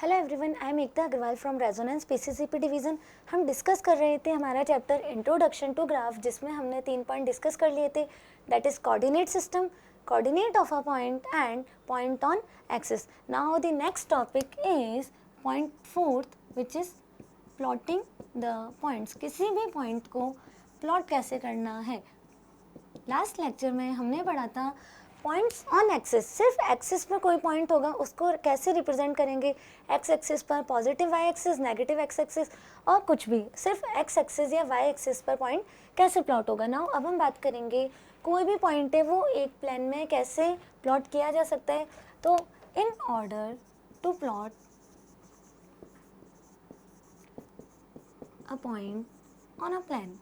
Hello everyone, I am Ekta Agarwal from Resonance PCCP division. हम discuss कर रहे थे हमारा चैप्टर इंट्रोडक्शन टू ग्राफ, जिसमें हमने 3 पॉइंट डिस्कस कर लिए थे। That is coordinate system, coordinate of a point and point on axis. Now the next topic is point fourth, which is plotting the points. किसी भी पॉइंट को plot कैसे करना है। लास्ट लेक्चर में हमने पढ़ा था पॉइंट्स ऑन एक्सिस। सिर्फ एक्सिस पर कोई पॉइंट होगा, उसको कैसे रिप्रेजेंट करेंगे। एक्स एक्सिस पर positive y axis, negative x axis, और कुछ भी। सिर्फ एक्स एक्सिस या वाई एक्सिस पर पॉइंट कैसे प्लॉट होगा। नाउ अब हम बात करेंगे कोई भी पॉइंट है वो एक प्लेन में कैसे प्लॉट किया जा सकता है। तो in order to plot a point on a plane,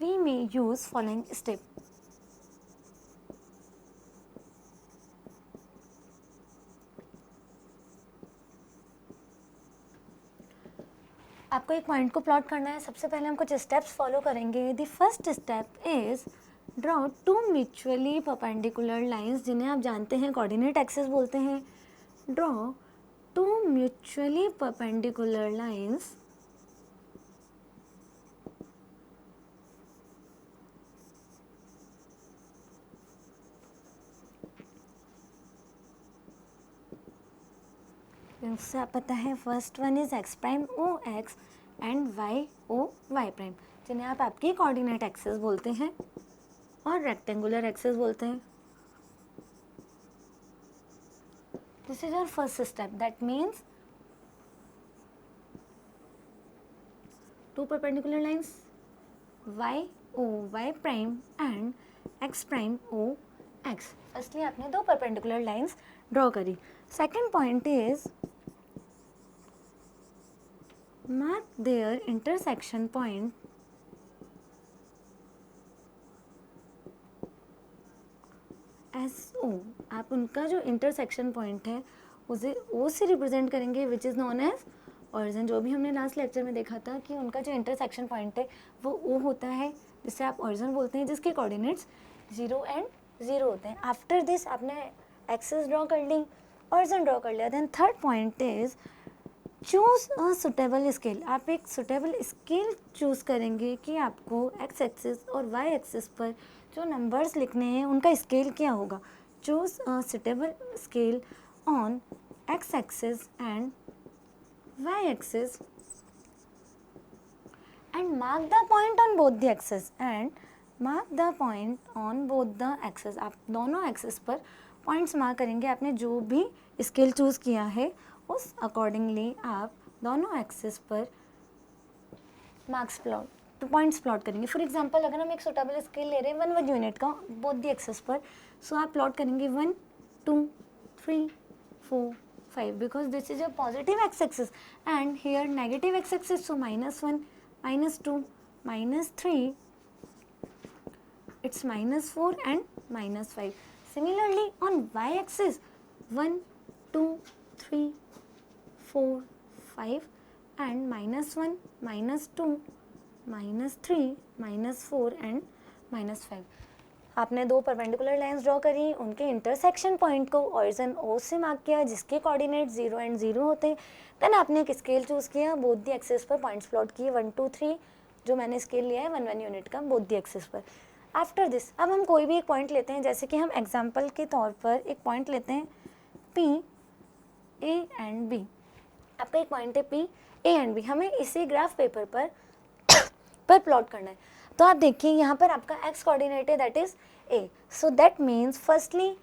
we may use following step. आपको एक पॉइंट को प्लॉट करना है, सबसे पहले हम कुछ स्टेप्स फॉलो करेंगे। The first step is draw two mutually perpendicular lines, जिन्हें आप जानते हैं कोऑर्डिनेट एक्सिस बोलते हैं। Draw two mutually perpendicular lines इससे आप पता है first one is x prime O x and y O y prime, जिन्हें आप आपकी कोऑर्डिनेट एक्सिस बोलते हैं और रेक्टेंगुलर एक्सिस बोलते हैं। This is our first step. That means two perpendicular lines y o y prime and x prime o x। Firstly आपने दो परपेंडिकुलर लाइंस ड्रॉ करी। Second point is mark their intersection point as O. आप उनका जो intersection point है उसे ओ से represent करेंगे, which is known as origin. जो भी हमने लास्ट लेक्चर में देखा था कि उनका जो इंटरसेक्शन पॉइंट है वो ओ होता है, जिसे आप ओरिजिन बोलते हैं, जिसके कोऑर्डिनेट्स 0 एंड 0 होते हैं। आफ्टर दिस आपने एक्सिस ड्रॉ कर ली, ओरिजिन ड्रॉ कर लिया। Then third point is choose a suitable scale. आप एक सुटेबल स्केल चूज़ करेंगे कि आपको एक्स एक्सिस और वाई एक्सिस पर जो नंबर्स लिखने हैं उनका स्केल क्या होगा। Choose a suitable scale on x axis and y axis and mark the point on both the axis and mark the point on both the axis। आप दोनों एक्सिस पर पॉइंट्स मार्क करेंगे। आपने जो भी स्केल चूज़ किया है उस अकॉर्डिंगली आप दोनों एक्सिस पर मार्क्स प्लॉट पॉइंट्स प्लॉट करेंगे। फॉर एग्जांपल अगर हम एक सुटेबल स्केल ले रहे हैं 1 यूनिट का बोथ द एक्सिस पर, सो आप प्लॉट करेंगे 1 2 3 4 5, because this is a positive x axis and here negative x axis, so -1 -2 -3, it's -4 and -5. Similarly on y axis 1 2 3 4 5 and -1 -2 -3 -4 and -5। आपने दो परपेंडिकुलर लाइंस ड्रॉ करी, उनके इंटरसेक्शन पॉइंट को origin ओ से mark किया, जिसके कोऑर्डिनेट 0 एंड 0 होते हैं। देन आपने एक स्केल चूज़ किया, बोथ द एक्सिस पर पॉइंट्स प्लॉट किए 1 2 3, जो मैंने स्केल लिया है 1 यूनिट का बोथ द एक्सिस पर। आफ्टर दिस अब हम कोई भी एक पॉइंट लेते हैं, जैसे कि हम एग्जाम्पल के तौर पर एक पॉइंट लेते हैं पी ए एंड बी। आपका एक पॉइंट है पी ए एंड बी, हमें इसे ग्राफ पेपर पर प्लॉट करना है। तो आप देखिए यहाँ पर आपका एक्स कोऑर्डिनेट है, that is a. So that means firstly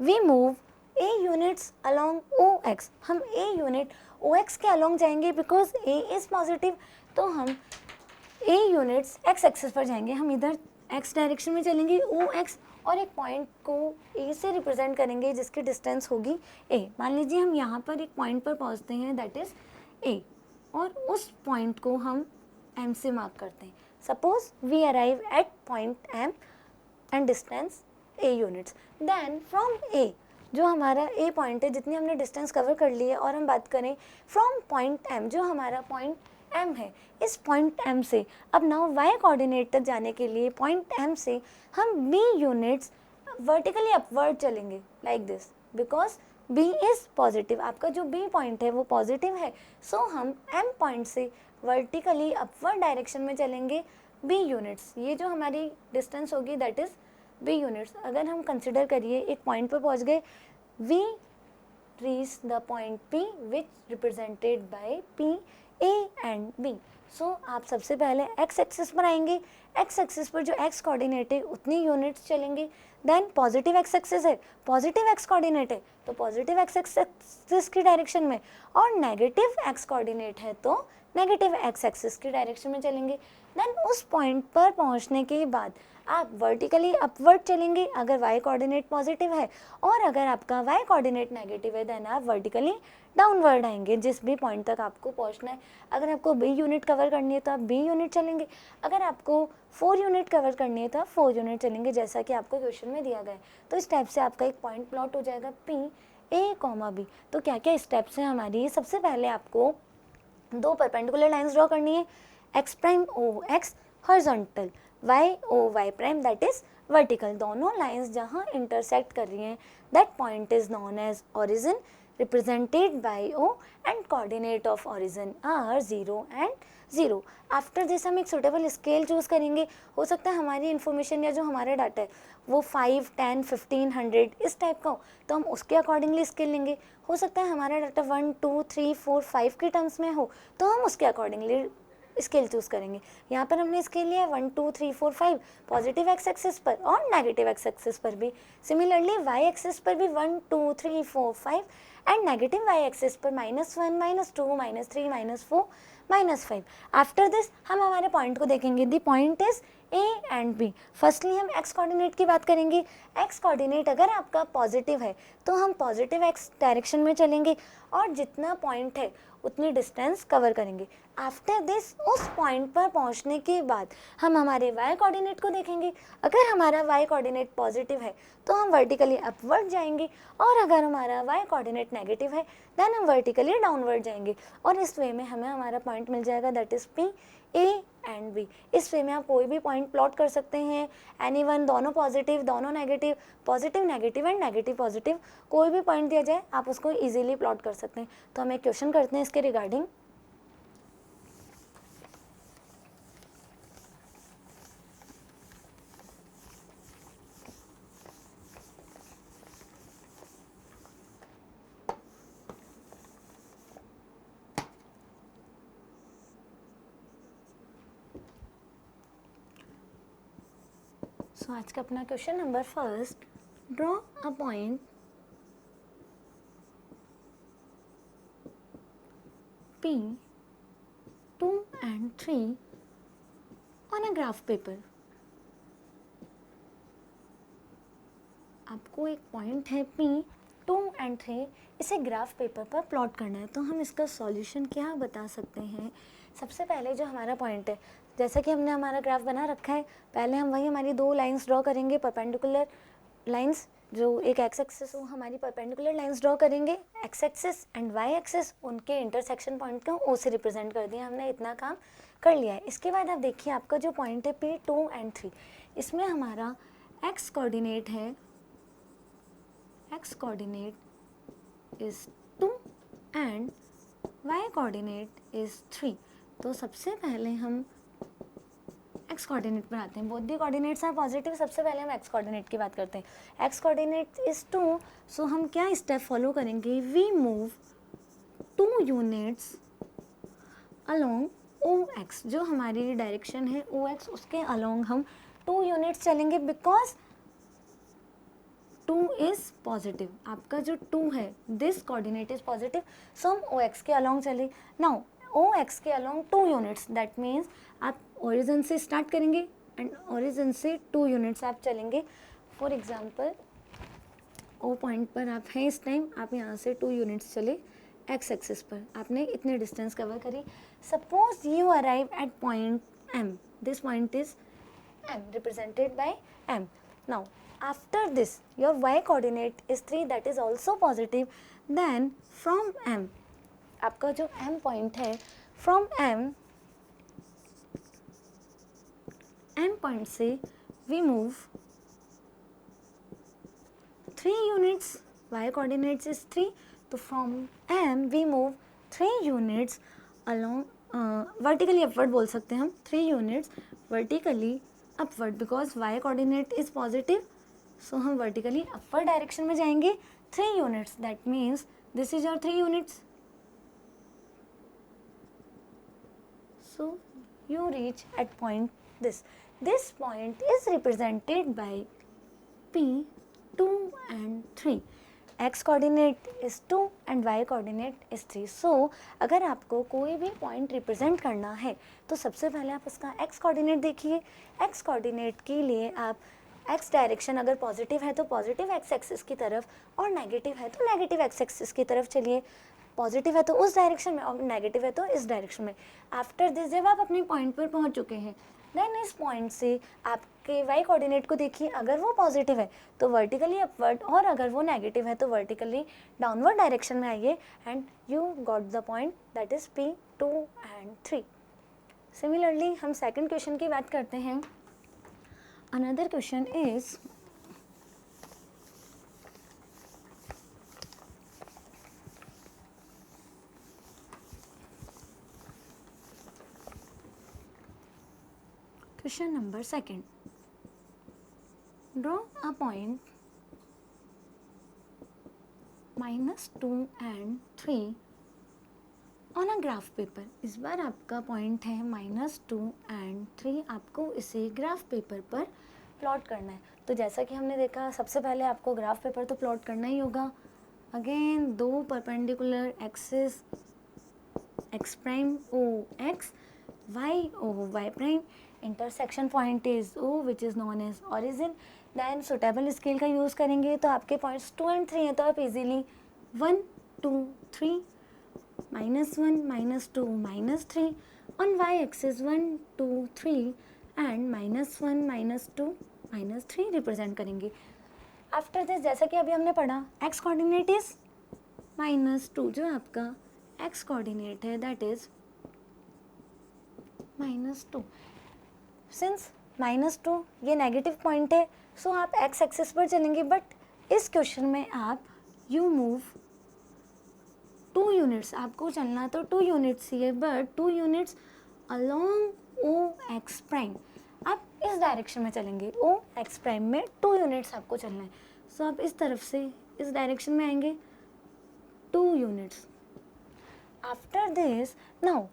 we move a units along O X. हम ए यूनिट ओ एक्स के अलोंग जाएंगे बिकॉज ए इज पॉजिटिव, तो हम ए यूनिट्स एक्स एक्सिस पर जाएंगे। हम इधर एक्स डायरेक्शन में चलेंगे ओ एक्स, और एक पॉइंट को ए से रिप्रेजेंट करेंगे जिसकी डिस्टेंस होगी ए। मान लीजिए हम यहाँ पर एक पॉइंट पर पहुँचते हैं, दैट इज ए, और उस पॉइंट को हम एम से मार्क करते हैं। Suppose we arrive at point M and distance A units. Then from A, जो हमारा ए पॉइंट है, जितनी हमने डिस्टेंस कवर कर ली है, और हम बात करें फ्रॉम पॉइंट एम, जो हमारा पॉइंट एम है, इस पॉइंट एम से अब नाउ वाई कोऑर्डिनेट तक जाने के लिए पॉइंट एम से हम बी यूनिट्स वर्टिकली अपवर्ड चलेंगे like this, because B is positive, आपका जो B पॉइंट है वो पॉजिटिव है, सो हम M पॉइंट से वर्टिकली अपवर्ड डायरेक्शन में चलेंगे B यूनिट्स। ये जो हमारी डिस्टेंस होगी दैट इज B यूनिट्स। अगर हम कंसिडर करिए एक पॉइंट पर पहुंच गए, we reach the point P which represented by P, A and B. So आप सबसे पहले x एक्सिस पर आएंगे, x एक्सिस पर जो x कोऑर्डिनेट है उतनी यूनिट्स चलेंगे। देन पॉजिटिव x एक्सिस है, पॉजिटिव x कोऑर्डिनेट है तो पॉजिटिव x एक्सिस की डायरेक्शन में, और नेगेटिव x कोऑर्डिनेट है तो नेगेटिव x एक्सिस की डायरेक्शन में चलेंगे। देन उस पॉइंट पर पहुंचने के बाद आप वर्टिकली अपवर्ड चलेंगे अगर y कोऑर्डिनेट पॉजिटिव है, और अगर आपका y कोऑर्डिनेट नेगेटिव है देन आप वर्टिकली डाउनवर्ड आएंगे जिस भी पॉइंट तक आपको पहुंचना है। अगर आपको B यूनिट कवर करनी है तो आप B यूनिट चलेंगे, अगर आपको 4 यूनिट कवर करनी है तो आप 4 यूनिट चलेंगे जैसा कि आपको क्वेश्चन में दिया गया है। तो इस टाइप से आपका एक पॉइंट प्लॉट हो जाएगा P A, B। तो क्या क्या स्टेप्स हैं हमारी, सबसे पहले आपको दो परपेंडिकुलर लाइंस ड्रॉ करनी है, x prime O x horizontal, y o y prime that is vertical. दोनों लाइंस जहां इंटरसेक्ट कर रही हैं that point is known as origin represented by O and coordinate of origin are 0 and 0। After this हम एक suitable scale choose करेंगे। हो सकता है हमारी इन्फॉर्मेशन या जो हमारा डाटा है वो 5, 10, 15, 100 इस टाइप का हो तो हम उसके अकॉर्डिंगली स्केल लेंगे। हो सकता है हमारा डाटा 1, 2, 3, 4, 5 के टर्म्स में हो तो हम उसके अकॉर्डिंगली स्केल चूज़ करेंगे। यहाँ पर हमने स्केल लिया है 1, 2, 3, 4, 5 पॉजिटिव एक्स एक्सिस पर और नेगेटिव एक्स एक्सिस पर भी। सिमिलरली वाई एक्सिस पर भी 1, 2, 3, 4, 5 एंड नेगेटिव वाई एक्सिस पर -1, -2, -3, -4, -5। आफ्टर दिस हम हमारे पॉइंट को देखेंगे। The point is A and B। Firstly हम x कोऑर्डिनेट की बात करेंगे। x कोऑर्डिनेट अगर आपका पॉजिटिव है तो हम पॉजिटिव x डायरेक्शन में चलेंगे और जितना पॉइंट है उतनी डिस्टेंस कवर करेंगे। आफ्टर दिस उस पॉइंट पर पहुंचने के बाद हम हमारे y कोऑर्डिनेट को देखेंगे। अगर हमारा y कोऑर्डिनेट पॉजिटिव है तो हम वर्टिकली अपवर्ड जाएंगे, और अगर हमारा y कोऑर्डिनेट नेगेटिव है देन हम वर्टिकली डाउनवर्ड जाएंगे, और इस वे में हमें हमारा पॉइंट मिल जाएगा that is P, A and B। इस वे में आप कोई भी पॉइंट प्लॉट कर सकते हैं, एनी वन, दोनों पॉजिटिव दोनों negative, positive negative and negative positive, कोई भी पॉइंट दिया जाए आप उसको इजीली प्लॉट कर सकते हैं। तो हम एक क्वेश्चन करते हैं इसके रिगार्डिंग। सो आज का अपना question number first, draw a point P, 2 and 3 on a graph paper। आपको एक पॉइंट है P, 2 and 3, इसे ग्राफ पेपर पर प्लॉट करना है। तो हम इसका सॉल्यूशन क्या बता सकते हैं। सबसे पहले जो हमारा पॉइंट है, जैसा कि हमने हमारा ग्राफ बना रखा है, पहले हम वही हमारी दो लाइंस ड्रॉ करेंगे, परपेंडिकुलर लाइंस, जो एक एक्स एक्सिस हो हमारी परपेंडिकुलर लाइंस ड्रॉ करेंगे, x axis and y axis उनके इंटरसेक्शन पॉइंट को ओ से रिप्रेजेंट कर दिया। हमने इतना काम कर लिया है। इसके बाद आप देखिए आपका जो पॉइंट है P, 2 and 3, इसमें हमारा एक्स कोऑर्डिनेट है, x coordinate is 2 and y coordinate is 3। तो सबसे पहले हम x कोऑर्डिनेट पर आते हैं। Both the coordinates are positive. सबसे पहले हम x कोऑर्डिनेट की बात करते हैं। x कोऑर्डिनेट इज 2, सो हम क्या स्टेप फॉलो करेंगे, we move 2 units along OX, जो हमारी डायरेक्शन है OX उसके अलोंग हम 2 यूनिट्स चलेंगे, बिकॉज 2 इज पॉजिटिव। आपका जो 2 है दिस कोऑर्डिनेट इज पॉजिटिव, सो हम OX के अलोंग चले। नाउ OX के अलोंग 2 यूनिट्स, दैट मीन्स आप ओरिजिन से स्टार्ट करेंगे एंड ओरिजिन से 2 यूनिट्स आप चलेंगे। फॉर एग्जांपल O पॉइंट पर आप हैं इस टाइम, आप यहाँ से 2 यूनिट्स चले x एक्सिस पर, आपने इतने डिस्टेंस कवर करी। Suppose you arrive at point M, this point is M represented by M। Now after this your y coordinate is 3, that is also positive। then from M, आपका जो M point है, from M point से we move 3 units, y coordinates is 3, तो from M we move 3 units along vertically upward बोल सकते हैं हम, 3 units vertically upward because y coordinate is positive, so हम vertically upward direction में जाएंगे 3 units, that means this is your 3 units. So you reach at point this. This point is represented by P, 2 and 3. X coordinate is 2 and Y coordinate is 3. So अगर आपको कोई भी point represent करना है तो सबसे पहले आप उसका X coordinate देखिए. X coordinate के लिए आप X डायरेक्शन अगर पॉजिटिव है तो पॉजिटिव X एक्सिस की तरफ और नेगेटिव है तो नेगेटिव X एक्सिस की तरफ चलिए. पॉजिटिव है तो उस डायरेक्शन में और नेगेटिव है तो इस डायरेक्शन में. आफ्टर दिस जब आप अपने पॉइंट पर पहुंच चुके हैं देन इस पॉइंट से आपके y कोऑर्डिनेट को देखिए. अगर वो पॉजिटिव है तो वर्टिकली अपवर्ड और अगर वो नेगेटिव है तो वर्टिकली डाउनवर्ड डायरेक्शन में आइए and you got the point that is P, 2 and 3. Similarly हम सेकंड क्वेश्चन की बात करते हैं. Another question is question number second. Draw a point -2 and 3 on a graph paper. इस बार आपका पॉइंट है -2 and 3. आपको इसे ग्राफ पेपर पर प्लॉट करना है. तो जैसा कि हमने देखा सबसे पहले आपको ग्राफ पेपर तो प्लॉट करना ही होगा. अगेन दो perpendicular axis x prime O x, y O y prime. Intersection point is O which is known as origin. Then suitable scale का यूज़ करेंगे तो आपके पॉइंट्स 2 and 3 हैं तो आप easily 1, 2, 3 -1, -2, -3 on y axis 1, 2, 3 and -1, -2, -3 represent करेंगे. After this जैसा कि अभी हमने पढ़ा x कोऑर्डिनेट इज -2, जो आपका x कोऑर्डिनेट है दैट इज -2. सिंस -2 ये नेगेटिव पॉइंट है सो आप x एक्सिस पर चलेंगे. बट इस क्वेश्चन में आप यू मूव 2 यूनिट्स, आपको चलना तो 2 यूनिट्स ही है but 2 units along O x prime. आप इस डायरेक्शन में चलेंगे. O x प्राइम में 2 यूनिट्स आपको चलना है. सो आप इस तरफ से इस डायरेक्शन में आएंगे 2 units. After this now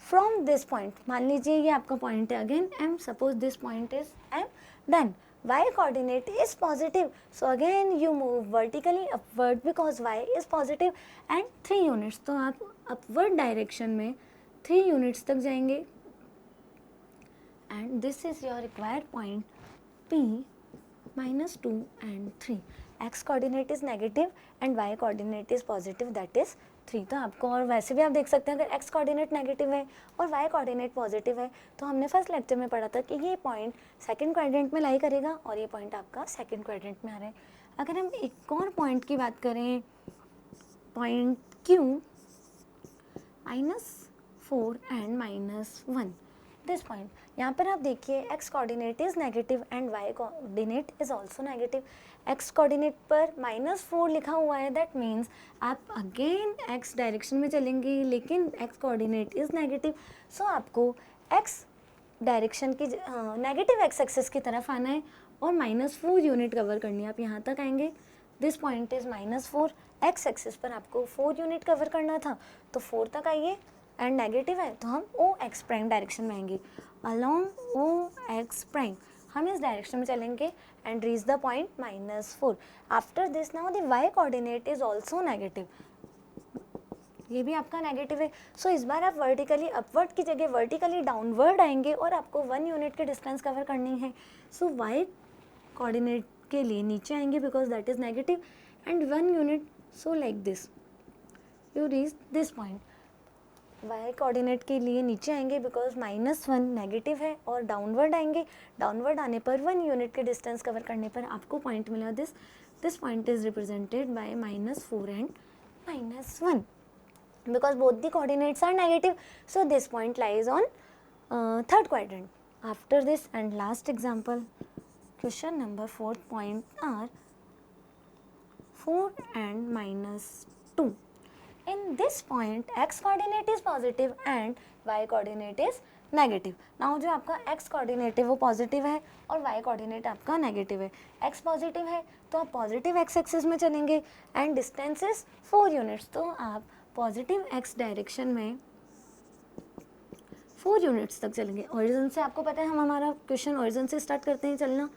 from this point, मान लीजिए ये आपका पॉइंट है again M, suppose this point is M, then y coordinate is positive, so again you move vertically upward because y is positive and 3 units. तो आप upward direction में 3 units तक जाएंगे and this is your required point P -2 and 3. x coordinate is negative and y coordinate is positive, that is 3. तो आपको और वैसे भी आप देख सकते हैं अगर x कोऑर्डिनेट नेगेटिव है और y कोऑर्डिनेट पॉजिटिव है तो हमने फर्स्ट लेक्चर में पढ़ा था कि ये पॉइंट सेकंड क्वाड्रेंट में लाई करेगा और ये पॉइंट आपका सेकंड क्वाड्रेंट में आ रहा है. अगर हम एक और पॉइंट की बात करें point Q -4 and -1, this point, यहाँ पर आप देखिए x coordinate is negative and y coordinate is also negative. x coordinate पर -4 लिखा हुआ है दैट मीन्स आप अगेन x डायरेक्शन में चलेंगे लेकिन x कोऑर्डिनेट इज नेगेटिव. सो आपको x डायरेक्शन की नेगेटिव x एक्सिस की तरफ आना है और -4 यूनिट कवर करनी है. आप यहाँ तक आएंगे. This point is -4. x axis पर आपको 4 यूनिट कवर करना था तो 4 तक आइए एंड नेगेटिव है तो हम O x प्राइम डायरेक्शन में आएंगे. अलोंग O x प्राइम हम इस डायरेक्शन में चलेंगे and reach the point -4. After this now the y coordinate is also negative. ये भी आपका नेगेटिव है. सो इस बार आप वर्टिकली अपवर्ड की जगह वर्टिकली डाउनवर्ड आएंगे और आपको 1 यूनिट की डिस्टेंस कवर करनी है. सो y कोऑर्डिनेट के लिए नीचे आएंगे because that is negative and 1 unit. So like this you reach this point. y coordinate के लिए नीचे आएंगे बिकॉज -1 नेगेटिव है और डाउनवर्ड आएंगे. डाउनवर्ड आने पर 1 यूनिट के डिस्टेंस कवर करने पर आपको पॉइंट मिला this point is represented by -4 and -1 because both the coordinates are negative. So this point lies on third quadrant. After this and last example question number 4 point R 4 and minus 2. In this point x coordinate is positive and y coordinate is negative. Now जो आपका x coordinate है वो positive है और y coordinate आपका negative है. x positive है तो आप पॉजिटिव x एक्सिस में चलेंगे एंड डिस्टेंस इज 4 यूनिट्स, तो आप पॉजिटिव x डायरेक्शन में 4 यूनिट्स तक चलेंगे. ओरिजिन से आपको पता है हम हमारा क्वेश्चन ओरिजिन से स्टार्ट करते हैं चलना.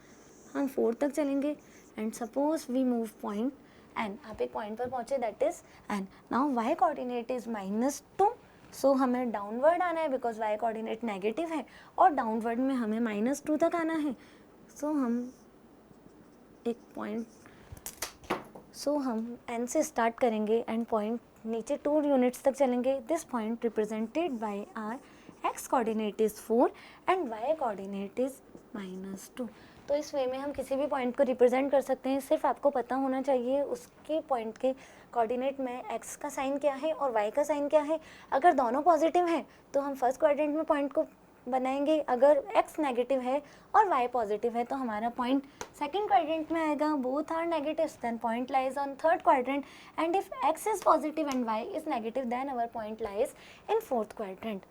हम 4 तक चलेंगे and suppose we move point N. आप एक पॉइंट पर पहुंचे that is N. Now y coordinate is -2, so हमें डाउनवर्ड आना है बिकॉज y कोऑर्डिनेट नेगेटिव है और डाउनवर्ड में हमें -2 तक आना है. सो हम एक पॉइंट हम n से स्टार्ट करेंगे एंड पॉइंट नीचे 2 यूनिट्स तक चलेंगे. This point represented by R x coordinate is 4 and y coordinate is -2. तो इस वे में हम किसी भी पॉइंट को रिप्रेजेंट कर सकते हैं. सिर्फ आपको पता होना चाहिए उसके पॉइंट के कोऑर्डिनेट में x का साइन क्या है और y का साइन क्या है. अगर दोनों पॉजिटिव हैं तो हम फर्स्ट क्वाड्रेंट में पॉइंट को बनाएंगे. अगर x नेगेटिव है और y पॉजिटिव है तो हमारा पॉइंट सेकंड क्वाड्रेंट में आएगा. Both are negative then point lies on third quadrant and if x is positive and y is negative then our point lies in fourth quadrant.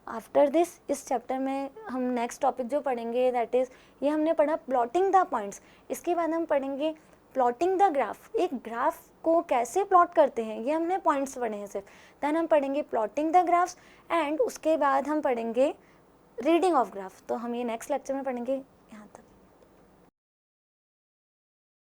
After this इस chapter में हम next topic जो पढ़ेंगे that is ये हमने पढ़ा plotting the points. इसके बाद हम पढ़ेंगे प्लॉटिंग द ग्राफ. एक ग्राफ को कैसे प्लॉट करते हैं ये हमने पॉइंट्स पढ़े हैं सिर्फ. देन हम पढ़ेंगे प्लॉटिंग द ग्राफ्स एंड उसके बाद हम पढ़ेंगे रीडिंग ऑफ ग्राफ. तो हम ये नेक्स्ट लेक्चर में पढ़ेंगे.